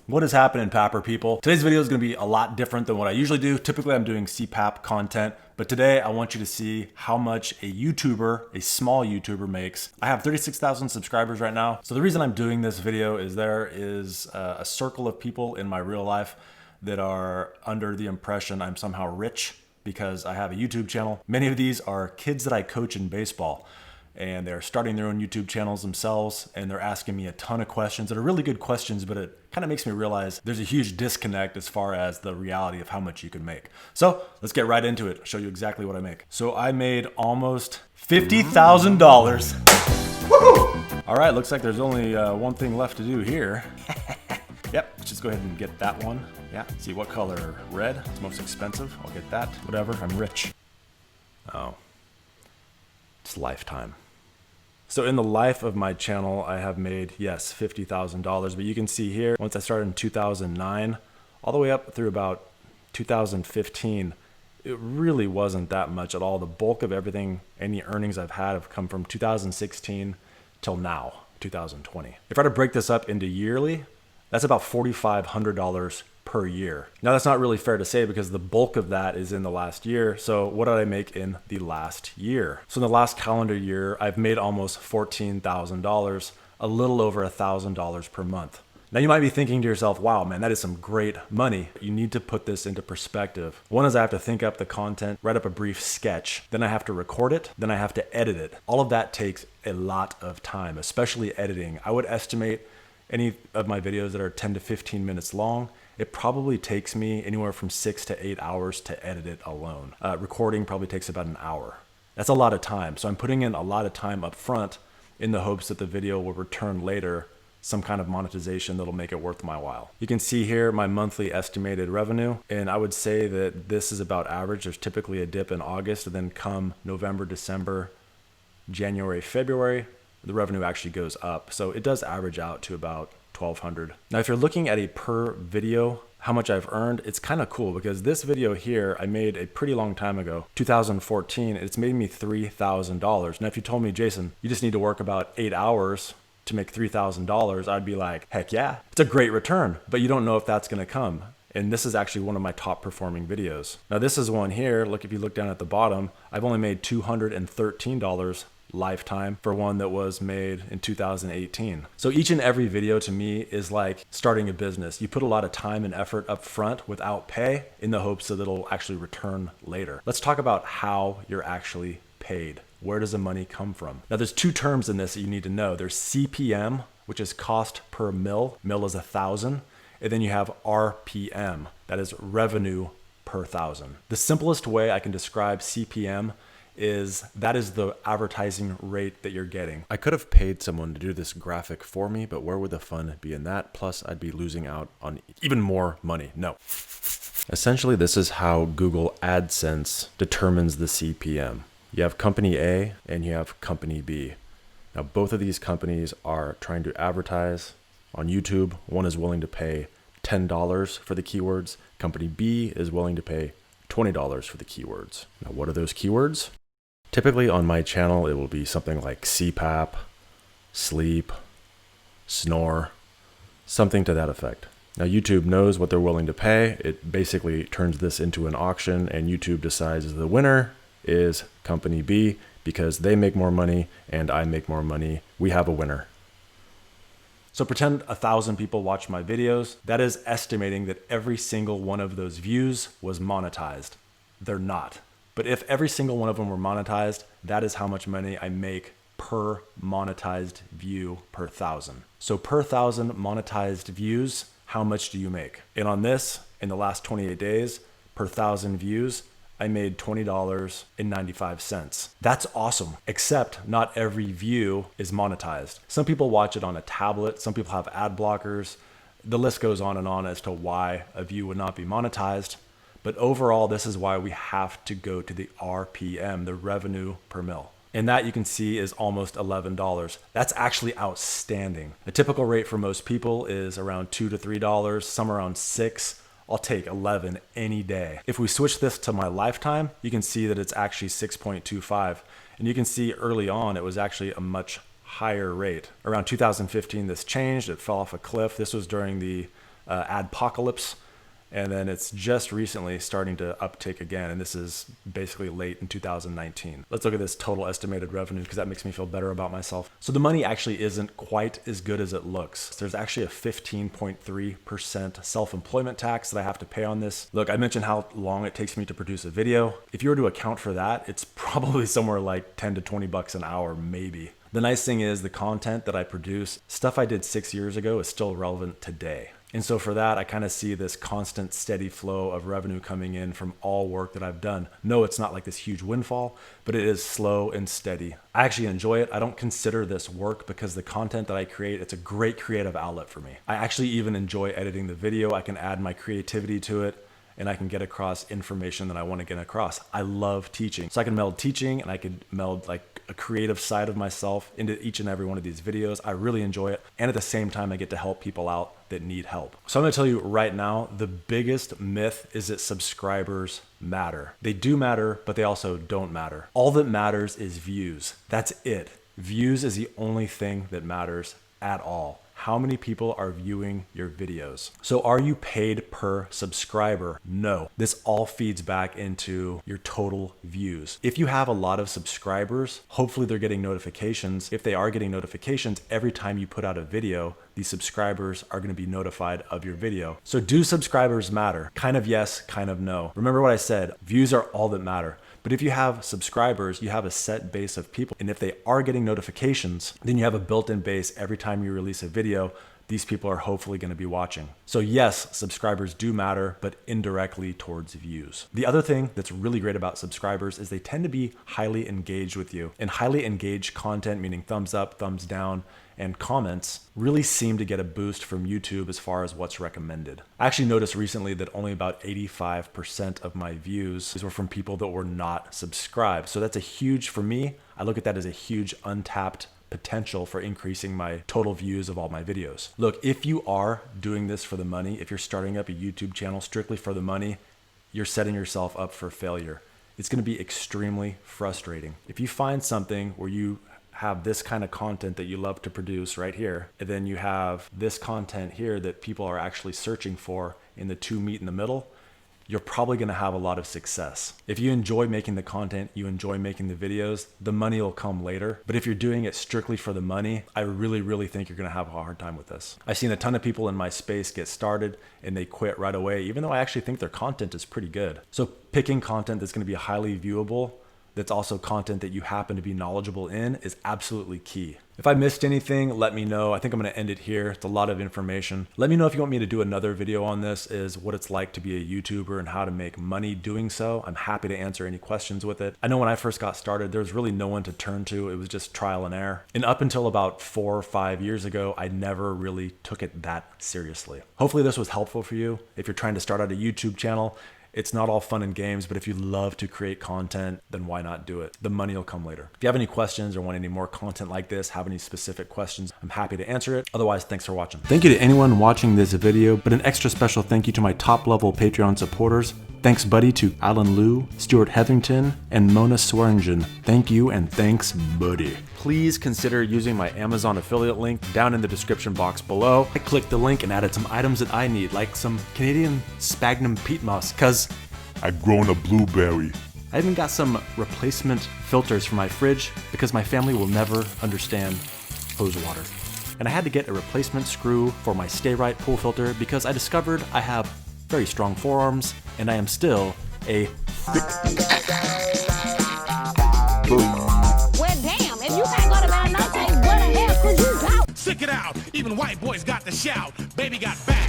What is happening, Papper people? Today's video is going to be a lot different than what I usually do. Typically, I'm doing CPAP content, but today I want you to see how much a YouTuber, a small YouTuber makes. I have 36,000 subscribers right now. So the reason I'm doing this video is there is a circle of people in my real life that are under the impression I'm somehow rich because I have a YouTube channel. Many of these are kids that I coach in baseball, and they're starting their own YouTube channels themselves, and they're asking me a ton of questions that are really good questions, but it kind of makes me realize there's a huge disconnect as far as the reality of how much you can make. So let's get right into it. I'll show you exactly what I make. So I made almost $50,000. All right, looks like there's only one thing left to do here. Yep, let's just go ahead and get that one. Yeah, see what color? Red, it's most expensive. I'll get that, whatever, I'm rich. Oh, it's lifetime. So in the life of my channel, I have made, yes, $50,000, but you can see here, once I started in 2009, all the way up through about 2015, it really wasn't that much at all. The bulk of everything, any earnings I've had have come from 2016 till now, 2020. If I were to break this up into yearly, that's about $4,500 per year. Now that's not really fair to say because the bulk of that is in the last year. So what did I make in the last year? So in the last calendar year, I've made almost $14,000, a little over $1,000 per month. Now you might be thinking to yourself, wow, man, that is some great money. You need to put this into perspective. One is I have to think up the content, write up a brief sketch, then I have to record it, then I have to edit it. All of that takes a lot of time, especially editing. I would estimate any of my videos that are 10 to 15 minutes long, it probably takes me anywhere from 6 to 8 hours to edit it alone. Recording probably takes about an hour. That's a lot of time. So I'm putting in a lot of time up front in the hopes that the video will return later some kind of monetization that'll make it worth my while. You can see here my monthly estimated revenue, and I would say that this is about average. There's typically a dip in August, and then come November, December, January, February, the revenue actually goes up. So it does average out to about $1,200. Now, if you're looking at a per video, how much I've earned, it's kind of cool because this video here, I made a pretty long time ago, 2014, it's made me $3,000. Now, if you told me, Jason, you just need to work about 8 hours to make $3,000, I'd be like, heck yeah, it's a great return, but you don't know if that's gonna come. And this is actually one of my top performing videos. Now this is one here, look, if you look down at the bottom, I've only made $213 lifetime for one that was made in 2018. So each and every video to me is like starting a business. You put a lot of time and effort up front without pay in the hopes that it'll actually return later. Let's talk about how you're actually paid. Where does the money come from? Now there's two terms in this that you need to know. There's CPM, which is cost per mil. Mil is 1,000. And then you have RPM, that is revenue per thousand. The simplest way I can describe CPM is that is the advertising rate that you're getting. I could have paid someone to do this graphic for me, but where would the fun be in that? Plus, I'd be losing out on even more money. No. Essentially, this is how Google Adsense determines the CPM. You have company A and you have company B. Now, both of these companies are trying to advertise on YouTube. One is willing to pay $10 for the keywords. Company B is willing to pay $20 for the keywords. Now, what are those keywords? Typically on my channel, it will be something like CPAP, sleep, snore, something to that effect. Now YouTube knows what they're willing to pay. It basically turns this into an auction, and YouTube decides the winner is company B because they make more money and I make more money. We have a winner. So pretend 1,000 people watch my videos. That is estimating that every single one of those views was monetized. They're not. But if every single one of them were monetized, that is how much money I make per monetized view per 1,000. So per 1,000 monetized views, how much do you make? And on this, in the last 28 days, per 1,000 views, I made $20.95. That's awesome, except not every view is monetized. Some people watch it on a tablet, some people have ad blockers. The list goes on and on as to why a view would not be monetized. But overall, this is why we have to go to the RPM, the revenue per mil. And that you can see is almost $11. That's actually outstanding. The typical rate for most people is around $2 to $3, some around $6. I'll take 11 any day. If we switch this to my lifetime, you can see that it's actually 6.25. And you can see early on, it was actually a much higher rate. Around 2015, this changed. It fell off a cliff. This was during the adpocalypse. And then it's just recently starting to uptick again. And this is basically late in 2019. Let's look at this total estimated revenue because that makes me feel better about myself. So the money actually isn't quite as good as it looks. There's actually a 15.3% self-employment tax that I have to pay on this. Look, I mentioned how long it takes me to produce a video. If you were to account for that, it's probably somewhere like 10 to 20 bucks an hour, maybe. The nice thing is the content that I produce, stuff I did 6 years ago is still relevant today. And so for that, I kind of see this constant steady flow of revenue coming in from all work that I've done. No, it's not like this huge windfall, but it is slow and steady. I actually enjoy it. I don't consider this work because the content that I create, it's a great creative outlet for me. I actually even enjoy editing the video. I can add my creativity to it and I can get across information that I want to get across. I love teaching. So I can meld teaching and I could meld like a creative side of myself into each and every one of these videos. I really enjoy it. And at the same time, I get to help people out that need help. So I'm gonna tell you right now, the biggest myth is that subscribers matter. They do matter, but they also don't matter. All that matters is views. That's it. Views is the only thing that matters at all. How many people are viewing your videos? So are you paid per subscriber? No. This all feeds back into your total views. If you have a lot of subscribers, hopefully they're getting notifications. If they are getting notifications, every time you put out a video, these subscribers are going to be notified of your video. So do subscribers matter? Kind of yes, kind of no. Remember what I said, views are all that matter. But if you have subscribers, you have a set base of people. And if they are getting notifications, then you have a built-in base every time you release a video. These people are hopefully going to be watching. So yes, subscribers do matter, but indirectly towards views. The other thing that's really great about subscribers is they tend to be highly engaged with you. And highly engaged content, meaning thumbs up, thumbs down, and comments really seem to get a boost from YouTube as far as what's recommended. I actually noticed recently that only about 85% of my views were from people that were not subscribed. So that's a huge, for me, I look at that as a huge untapped potential for increasing my total views of all my videos. Look, if you are doing this for the money, if you're starting up a YouTube channel strictly for the money, you're setting yourself up for failure. It's going to be extremely frustrating. If you find something where you have this kind of content that you love to produce right here, and then you have this content here that people are actually searching for, and the two meet in the middle, you're probably going to have a lot of success. If you enjoy making the content, you enjoy making the videos, the money will come later. But if you're doing it strictly for the money, I really think you're going to have a hard time with this. I've seen a ton of people in my space get started and they quit right away, even though I actually think their content is pretty good. So picking content that's going to be highly viewable, that's also content that you happen to be knowledgeable in, is absolutely key. If I missed anything, let me know. I think I'm going to end it here. It's a lot of information. Let me know if you want me to do another video on this, is what it's like to be a YouTuber and how to make money doing so. I'm happy to answer any questions with it. I know when I first got started, there was really no one to turn to. It was just trial and error. And up until about 4 or 5 years ago, I never really took it that seriously. Hopefully this was helpful for you. If you're trying to start out a YouTube channel, it's not all fun and games, but if you love to create content, then why not do it? The money will come later. If you have any questions or want any more content like this, have any specific questions, I'm happy to answer it. Otherwise, thanks for watching. Thank you to anyone watching this video, but an extra special thank you to my top level Patreon supporters. Thanks, buddy, to Alan Liu, Stuart Hetherington, and Mona Swearingen. Thank you, and thanks, buddy. Please consider using my Amazon affiliate link down in the description box below. I clicked the link and added some items that I need, like some Canadian sphagnum peat moss, cause I've grown a blueberry. I even got some replacement filters for my fridge because my family will never understand hose water. And I had to get a replacement screw for my Stay Right pool filter because I discovered I have very strong forearms and I am still a Well, damn, if you can't go to Valentine's, what the hell could you go? Sick it out. Even white boys got to shout. Baby got back.